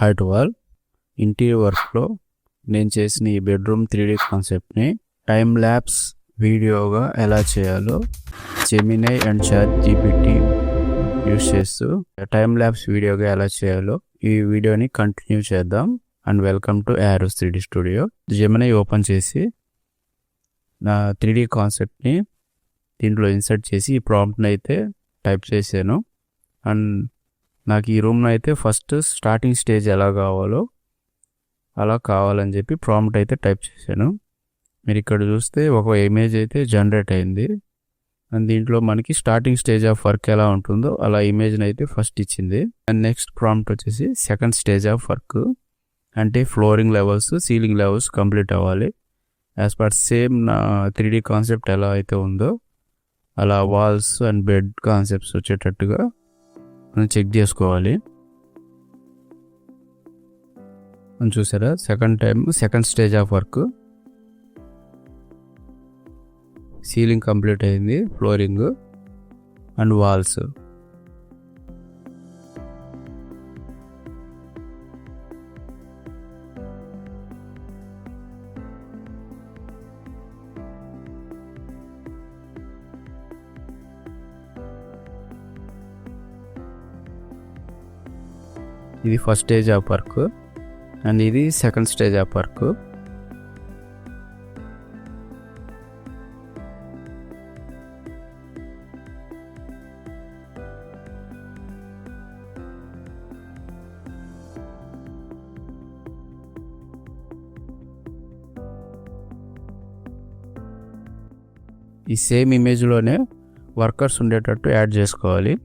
Hi to all. Interior వర్క్లో నేను చేసిన ఈ బెడ్రూమ్ 3D కాన్సెప్ట్ని టైమ్ ల్యాబ్స్ వీడియోగా ఎలా చేయాలో Gemini and ChatGPT use చేస్తూ టైమ్ ల్యాబ్స్ వీడియోగా ఎలా చేయాలో ఈ వీడియోని కంటిన్యూ చేద్దాం. And welcome to Arrows 3D studio. Gemini open చేసి నా 3D కాన్సెప్ట్ని దీంట్లో ఇన్సర్ట్ చేసి ఈ ప్రాంప్ట్ని అయితే టైప్ చేశాను. అండ్ నాకు ఈ రూమ్లో అయితే ఫస్ట్ స్టార్టింగ్ స్టేజ్ ఎలా కావాలో అలా కావాలని చెప్పి ప్రాంప్ట్ అయితే టైప్ చేశాను. మీరు ఇక్కడ చూస్తే ఒక ఇమేజ్ అయితే జనరేట్ అయింది. అండ్ దీంట్లో మనకి స్టార్టింగ్ స్టేజ్ ఆఫ్ వర్క్ ఎలా ఉంటుందో అలా ఇమేజ్ని అయితే ఫస్ట్ ఇచ్చింది. అండ్ నెక్స్ట్ ప్రాంప్ట్ వచ్చేసి సెకండ్ స్టేజ్ ఆఫ్ వర్క్, అంటే flooring levels, ceiling levels complete అవ్వాలి. యాజ్ పర్ సేమ్ నా 3D కాన్సెప్ట్ ఎలా అయితే ఉందో అలా వాల్స్ అండ్ బెడ్ కాన్సెప్ట్స్ వచ్చేటట్టుగా మనం చెక్ చేసుకోవాలి. అని చూసారా, second stage of work, ceiling complete అయింది, ఫ్లోరింగ్ అండ్ వాల్స్. ఇది first stage of work and ఇది సెకండ్ స్టేజ్ ఆఫ్ వర్క్. ఈ సేమ్ ఇమేజ్లోనే వర్కర్స్ ఉండేటట్టు యాడ్ చేసుకోవాలి.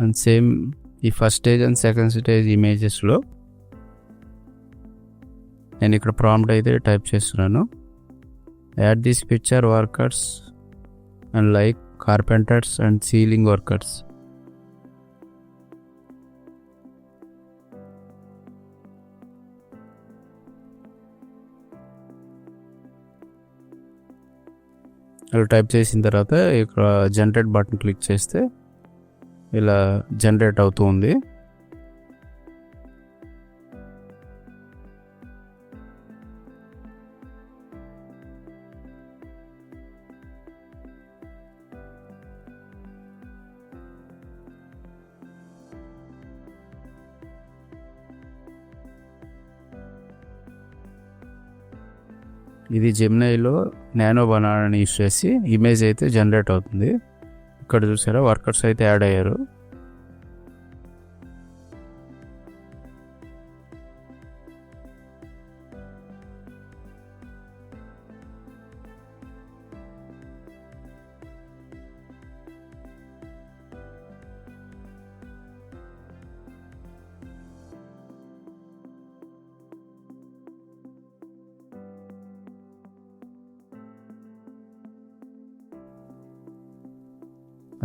అండ్ సేమ్ ఈ first stage and second stage ఇమేజెస్లో నేను ఇక్కడ ప్రాంప్ట్ అయితే టైప్ చేస్తున్నాను. Add this picture workers and like carpenters and ceiling workers. అలా టైప్ చేసిన తర్వాత ఇక్కడ జనరేట్ బటన్ క్లిక్ చేస్తే ఇలా జనరేట్ అవుతూ ఉంది. ఇది జెమినైలో నానో బనానాని యూస్ చేసి ఇమేజ్ అయితే జనరేట్ అవుతుంది. ఇక్కడ చూసారా, వర్కర్స్ అయితే యాడ్ అయ్యారు.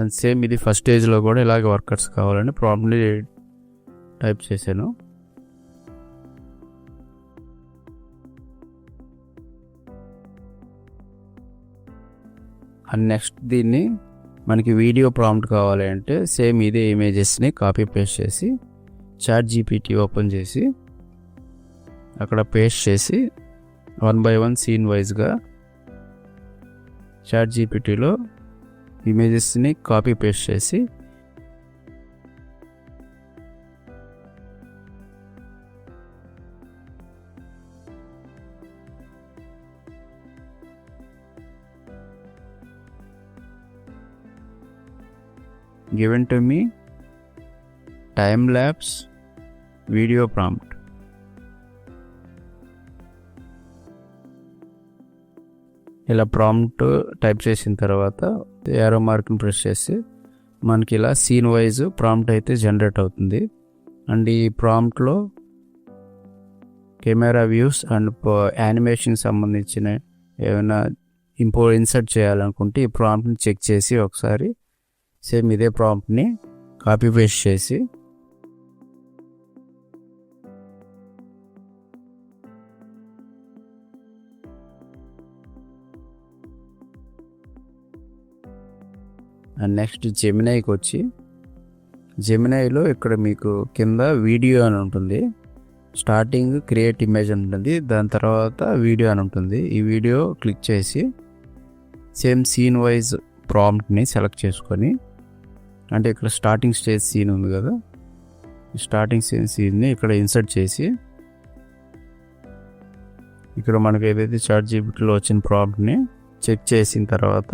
అండ్ సేమ్ ఇది ఫస్ట్ స్టేజ్లో కూడా ఇలాగే వర్కర్స్ కావాలని ప్రాంప్ట్ని టైప్ చేశాను. అండ్ నెక్స్ట్ దీన్ని మనకి వీడియో ప్రాంప్ట్ కావాలి అంటే సేమ్ ఇదే ఇమేజెస్ని కాపీ పేస్ట్ చేసి చాట్ జీపీటీ ఓపెన్ చేసి అక్కడ పేస్ట్ చేసి 1 by 1 సీన్ వైజ్గా చాట్ జీపీటీలో ఇమేజెస్ని కాపీ పేస్ట్ చేసి given to me time lapse video prompt. ఇలా ప్రాంప్ట్ టైప్ చేసిన తర్వాత యారో మార్క్ని ప్రెస్ చేసి మనకి ఇలా సీన్ వైజ్ ప్రాంప్ట్ అయితే జనరేట్ అవుతుంది. అండ్ ఈ ప్రాంప్ట్లో కెమెరా వ్యూస్ అండ్ యానిమేషన్ సంబంధించిన ఏమైనా ఇన్సర్ట్ చేయాలనుకుంటే ఈ ప్రాంప్ట్ని చెక్ చేసి ఒకసారి సేమ్ ఇదే ప్రాంప్ట్ని కాపీ పేస్ట్ చేసి అండ్ నెక్స్ట్ జెమినైకి వచ్చి జెమినైలో ఇక్కడ మీకు కింద వీడియో అని ఉంటుంది. స్టార్టింగ్ క్రియేట్ ఇమేజ్ అని ఉంటుంది, దాని తర్వాత వీడియో అని ఉంటుంది. ఈ వీడియో క్లిక్ చేసి సేమ్ సీన్ వైజ్ ప్రాంప్ట్ని సెలెక్ట్ చేసుకొని, అంటే ఇక్కడ స్టార్టింగ్ స్టేజ్ సీన్ ఉంది కదా, స్టార్టింగ్ సీన్ని ఇక్కడ ఇన్సర్ట్ చేసి ఇక్కడ మనకు ఏదైతే ChatGPTలో వచ్చిన ప్రాంప్ట్ని చెక్ చేసిన తర్వాత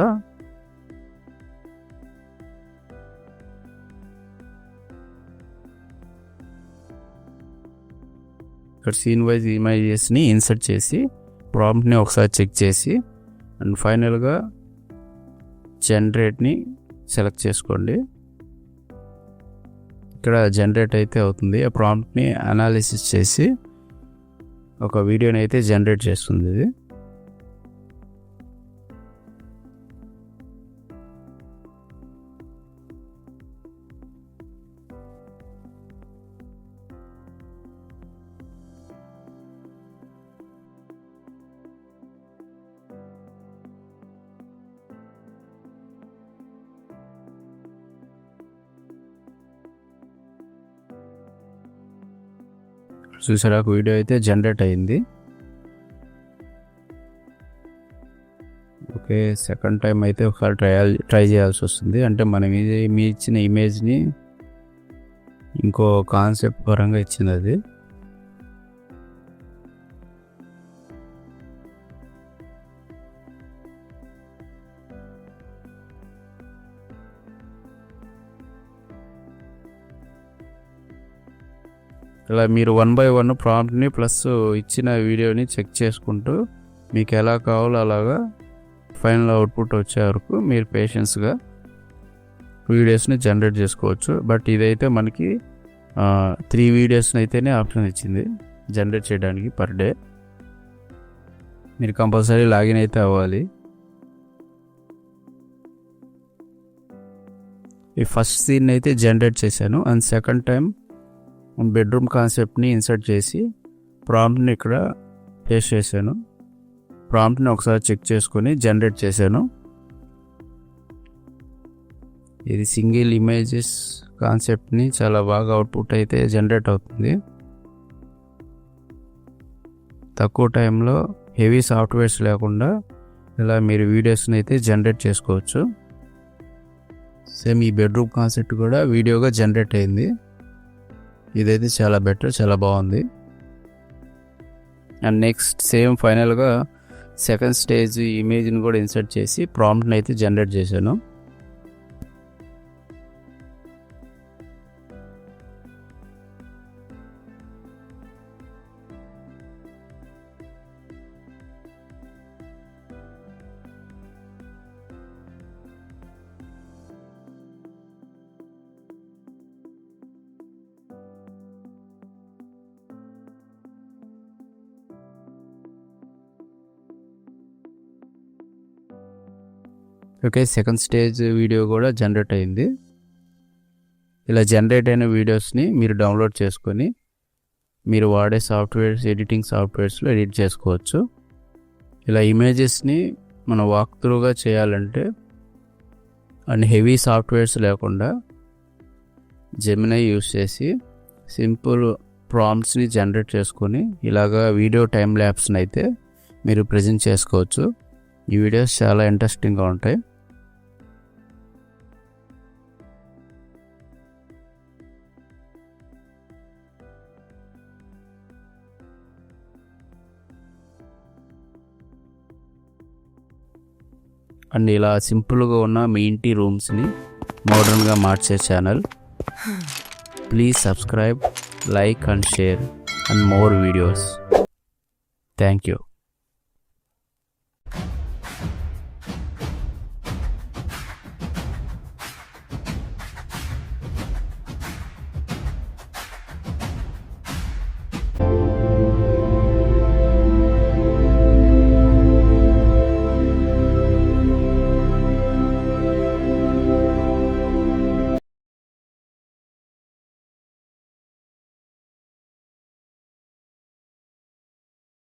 ఇక్కడ సీన్ వైజ్ ఇమేజెస్ని ఇన్సర్ట్ చేసి ప్రాంప్ట్ని ఒకసారి చెక్ చేసి అండ్ ఫైనల్గా జనరేట్ని సెలెక్ట్ చేసుకోండి. ఇక్కడ జనరేట్ అయితే అవుతుంది. ఆ ప్రాంప్ట్ని అనాలిసిస్ చేసి ఒక వీడియోని అయితే జనరేట్ చేస్తుంది ఇది. చూసారా, వీడియో అయితే జనరేట్ అయింది. ఓకే, సెకండ్ టైం అయితే ఒకసారి ట్రై చేయాల్సి వస్తుంది. అంటే మనం మీ ఇచ్చిన ఇమేజ్ని ఇంకో కాన్సెప్ట్ పరంగా ఇచ్చింది అది. ఇలా మీరు 1 by 1 ప్రాంప్ట్ని ప్లస్ ఇచ్చిన వీడియోని చెక్ చేసుకుంటూ మీకు ఎలా కావాలో అలాగా ఫైనల్ అవుట్పుట్ వచ్చే వరకు మీరు పేషెన్స్గా వీడియోస్ని జనరేట్ చేసుకోవచ్చు. బట్ ఇదైతే మనకి 3 వీడియోస్ని అయితేనే ఆప్షన్ ఇచ్చింది జనరేట్ చేయడానికి పర్ డే. మీరు కంపల్సరీ లాగిన్ అయితే అవ్వాలి. ఈ ఫస్ట్ సీన్ అయితే జనరేట్ చేశాను అండ్ సెకండ్ టైం బెడ్రూమ్ కాన్సెప్ట్ని ఇన్సర్ట్ చేసి ప్రాంప్ట్ని ఇక్కడ పేస్ట్ చేశాను. ప్రాంప్ట్ని ఒకసారి చెక్ చేసుకొని జనరేట్ చేశాను. ఇది సింగిల్ ఇమేజెస్ కాన్సెప్ట్ని చాలా బాగా అవుట్పుట్ అయితే జనరేట్ అవుతుంది. తక్కువ టైంలో హెవీ సాఫ్ట్వేర్స్ లేకుండా ఇలా మీరు వీడియోస్ని అయితే జనరేట్ చేసుకోవచ్చు. సేమ్ ఈ బెడ్రూమ్ కాన్సెప్ట్ కూడా వీడియోగా జనరేట్ అయింది. ఇదైతే చాలా బెటర్, చాలా బాగుంది. అండ్ నెక్స్ట్ సేమ్ ఫైనల్గా సెకండ్ స్టేజ్ ఇమేజ్ని కూడా ఇన్సర్ట్ చేసి ప్రాంప్ట్ని అయితే జనరేట్ చేశాను. ఓకే, సెకండ్ స్టేజ్ వీడియో కూడా జనరేట్ అయింది. ఇలా జనరేట్ అయిన వీడియోస్ని మీరు డౌన్లోడ్ చేసుకొని మీరు వాడే సాఫ్ట్వేర్స్, ఎడిటింగ్ సాఫ్ట్వేర్స్లో ఎడిట్ చేసుకోవచ్చు. ఇలా ఇమేజెస్ని మనం వాక్ త్రూగా చేయాలంటే అండ్ హెవీ సాఫ్ట్వేర్స్ లేకుండా జెమినై యూస్ చేసి సింపుల్ ప్రాంప్ట్స్ని జనరేట్ చేసుకొని ఇలాగా వీడియో టైం ల్యాప్స్ని అయితే మీరు ప్రజెంట్ చేసుకోవచ్చు. ఈ వీడియోస్ చాలా ఇంట్రెస్టింగ్గా ఉంటాయి. అండ్ ఇలా సింపుల్గా ఉన్న మీ ఇంటి రూమ్స్ని మోడర్న్గా మార్చే channel. Please subscribe, like and share and more videos. Thank you.